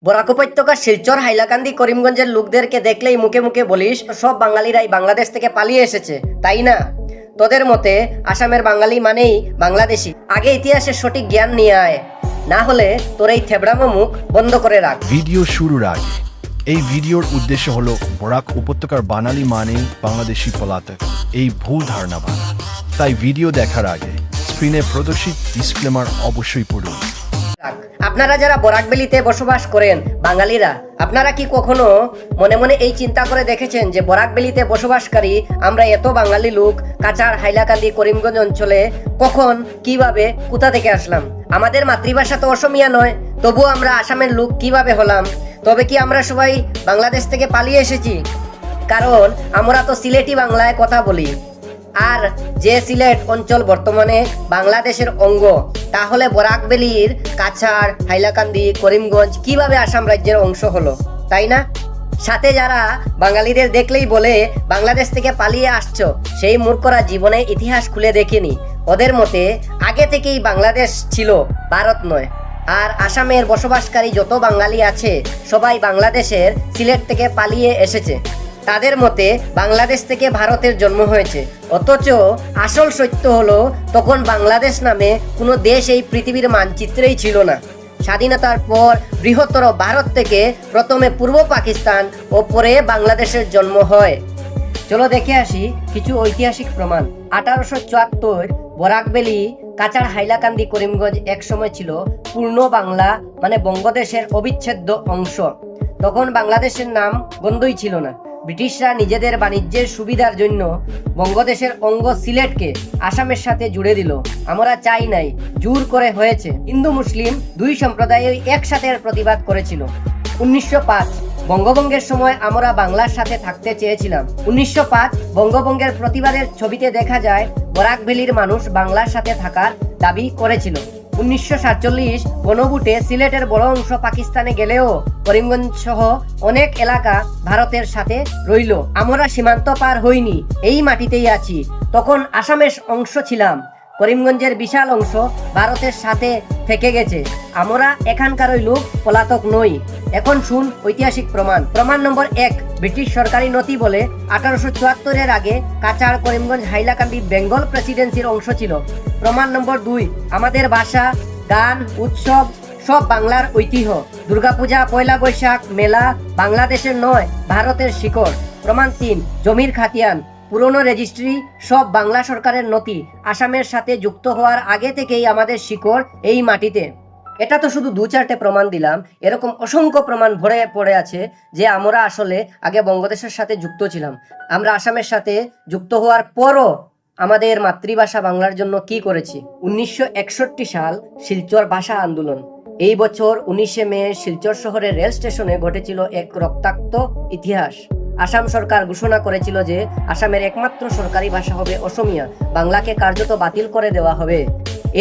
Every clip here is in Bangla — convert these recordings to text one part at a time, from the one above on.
বরাক উপত্যকার শিলচর, হাইলাকান্দি, করিমগঞ্জের লোকদেরকে দেখলেই মুখে মুখে বলিস সব বাঙালিরাই বাংলাদেশ থেকে পালিয়ে এসেছে, তাই না? তোদের মতে আসামের বাঙালি মানেই বাংলাদেশি। আগে ইতিহাসের সঠিক জ্ঞান নিয়ে আয়, না হলে তোর এই থেবড়ামো মুখ বন্ধ করে রাখ। ভিডিও শুরুর আগে এই ভিডিওর উদ্দেশ্য হলো বরাক উপত্যকার বাঙালি মানেই বাংলাদেশি পলাতক, এই ভুল ধারণা ভাঙা। তাই ভিডিও দেখার আগে স্ক্রিনে প্রদর্শিত ডিসক্লেমার অবশ্যই পড়ুন। আপনারা যারা বরাকবেলিতে বসবাস করেন বাঙালিরা, আপনারা কি কখনো মনে মনে এই চিন্তা করে দেখেছেন যে বরাকবেলিতে বসবাসকারী আমরা এত বাঙালি লোক কাছাড়, হাইলাকান্দি, করিমগঞ্জ অঞ্চলে কখন, কিভাবে, কোথা থেকে আসলাম? আমাদের মাতৃভাষা তো অসমিয়া নয়, তবুও আমরা আসামের লোক কিভাবে হলাম? তবে কি আমরা সবাই বাংলাদেশ থেকে পালিয়ে এসেছি? কারণ আমরা তো সিলেটি বাংলায় কথা বলি, আর যে সিলেট অঞ্চল বর্তমানে বাংলাদেশের অঙ্গ, তাহলে বরাকবেলির কাছাড়, হাইলাকান্দি, করিমগঞ্জ কিভাবে আসাম রাজ্যের অংশ হলো, তাই না? সাথে যারা বাঙালিদের দেখলেই বলে বাংলাদেশ থেকে পালিয়ে আসছো, সেই মূর্খরা জীবনে ইতিহাস খুলে দেখেনি। ওদের মতে আগে থেকেই বাংলাদেশ ছিল, ভারত নয়। আর আসামের বসবাসকারী যত বাঙালি আছে সবাই বাংলাদেশের সিলেট থেকে পালিয়ে এসেছে। তাদের মতে বাংলাদেশ থেকে ভারতের জন্ম হয়েছে, অথচ আসল সত্য হলো তখন বাংলাদেশ নামে কোনো দেশ এই পৃথিবীর মানচিত্রেই ছিল না। স্বাধীনতার পর বৃহত্তর ভারত থেকে প্রথমে পূর্ব পাকিস্তান ও পরে বাংলাদেশের জন্ম হয়। চলো দেখে আসি কিছু ঐতিহাসিক প্রমাণ। 1874 বরাকবেলি, কাছাড়, হাইলাকান্দি, করিমগঞ্জ একসময় ছিল পূর্ণ বাংলা, মানে বঙ্গদেশের অবিচ্ছেদ্য অংশ। তখন বাংলাদেশের নাম গন্ধই ছিল না। ব্রিটিশরা নিজেদের বাণিজ্যের সুবিধার জন্য বঙ্গদেশের অঙ্গ সিলেটকে আসামের সাথে জুড়ে দিল। আমরা চাই নাই, জোর করে হয়েছে। হিন্দু মুসলিম দুই সম্প্রদায়ই একসাথে প্রতিবাদ করেছিল। 1905 বঙ্গভঙ্গের সময় আমরা বাংলার সাথে থাকতে চেয়েছিলাম। 1905 বঙ্গভঙ্গের প্রতিবাদের ছবিতে দেখা যায় বরাকভ্যালির মানুষ বাংলার সাথে থাকার দাবি করেছিল। 1947 গণভোটে সিলেটের বড় অংশ পাকিস্তানে গেলেও করিমগঞ্জ সহ অনেক এলাকা ভারতের সাথে রইল। আমরা সীমান্ত পার হইনি, এই মাটিতেই আছি। তখন আসামের অংশ ছিলাম, করিমগঞ্জের বিশাল অংশ ভারতের সাথে থেকে গেছে। আমরা এখানকারই লোক, পলাতক নই। এখন শুন ঐতিহাসিক প্রমাণ। প্রমাণ নম্বর 1, ব্রিটিশ সরকারি নথি বলে 1874 আগে কাছাড়, করিমগঞ্জ, হাইলাকান্দি বেঙ্গল প্রেসিডেন্সির অংশ ছিল। প্রমাণ নম্বর 2, আমাদের ভাষা, গান, উৎসব সব বাংলার ঐতিহ্য। দুর্গাপূজা, পয়লা বৈশাখ, মেলা বাংলাদেশের নয়, ভারতের শিকড়। প্রমাণ 3, জমির খাতিয়ান, পুরনো রেজিস্ট্রি সব বাংলা সরকারের নথি। আসামের সাথে যুক্ত হওয়ার আগে থেকেই আমাদের শিকড় এই মাটিতে। এটা তো শুধু 2-4টে প্রমাণ দিলাম, এরকম অসংখ্য প্রমাণ ভরে পড়ে আছে যে আমরা আসলে আগে বঙ্গদেশের সাথে যুক্ত ছিলাম। আমরা আসামের সাথে যুক্ত হওয়ার পরও আমাদের মাতৃভাষা বাংলার জন্য কি করেছি। 1961 সাল শিলচর ভাষা আন্দোলন। এই বছর 19 মে শিলচর শহরের রেল স্টেশনে ঘটেছিল এক রক্তাক্ত ইতিহাস। আসাম সরকার ঘোষণা করেছিল যে আসামের একমাত্র সরকারি ভাষা হবে অসমিয়া, বাংলাকে কার্যত বাতিল করে দেওয়া হবে।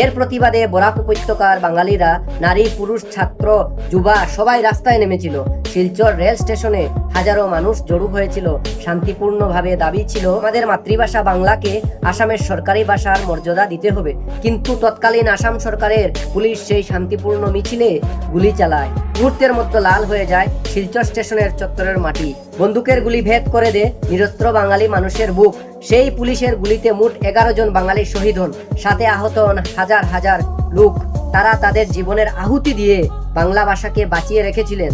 এর প্রতিবাদে বরাক উপত্যকার বাঙালিরা, নারী, পুরুষ, ছাত্র, যুবা সবাই রাস্তায় নেমেছিল। শিলচর রেল স্টেশনে হাজারো মানুষ জড়ো হয়েছিল। শান্তিপূর্ণভাবে দাবি ছিল আমাদের মাতৃভাষা বাংলাকে আসামের সরকারি ভাষার মর্যাদা দিতে হবে। কিন্তু তৎকালীন আসাম সরকারের পুলিশ সেই শান্তিপূর্ণ মিছিলে গুলি চালায়। মুহূর্তের মধ্যে লাল হয়ে যায় শিলচর স্টেশনের চত্বরের মাটি। বন্দুকের গুলি ভেদ করে দেয় নিরস্ত্র বাঙালি মানুষের বুক। সেই পুলিশের গুলিতে মোট 11 জন বাঙালি শহীদ হন, সাথে আহত হন হাজার হাজার লোক। তারা তাদের জীবনের আহুতি দিয়ে বাংলা ভাষাকে বাঁচিয়ে রেখেছিলেন।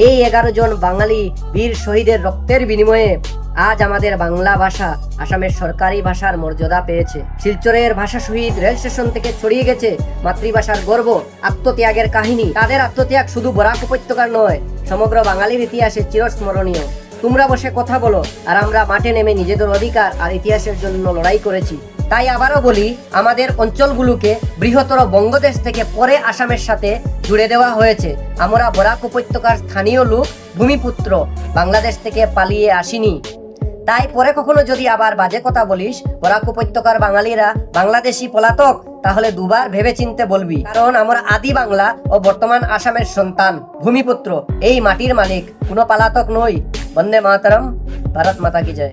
এই 11 জন বাঙালি বীর শহীদের রক্তের বিনিময়ে আজ আমাদের বাংলা ভাষা আসামের সরকারি ভাষার মর্যাদা পেয়েছে। শিলচরের ভাষা শহীদ রেল স্টেশন থেকে ছড়িয়ে গেছে মাতৃভাষার গর্ব, আত্মত্যাগের কাহিনী। তাদের আত্মত্যাগ শুধু বরাক উপত্যকার নয়, সমগ্র বাঙালির ইতিহাসে চিরস্মরণীয়। তোমরা বসে কথা বলো, আর আমরা মাঠে নেমে নিজেদের অধিকার আর ইতিহাসের জন্য লড়াই করেছি। তাই আবারও বলি, আমাদের অঞ্চলগুলোকে বৃহত্তর বঙ্গদেশ থেকে পরে আসামের সাথে জুড়ে দেওয়া হয়েছে। আমরা বরাক উপত্যকার স্থানীয় লোক, ভূমিপুত্র, বাংলাদেশ থেকে পালিয়ে আসিনি। তাই পরে কখনো যদি আবার বাজে কথা বলিস বরাক উপত্যকার বাঙালিরা বাংলাদেশি পলাতক, তাহলে দুবার ভেবে চিনতে বলবি। কারণ আমরা আদি বাংলা ও বর্তমান আসামের সন্তান, ভূমিপুত্র, এই মাটির মালিক, কোনো পালাতক নই। বন্দে মাতরম, ভারত মাতা কি জয়।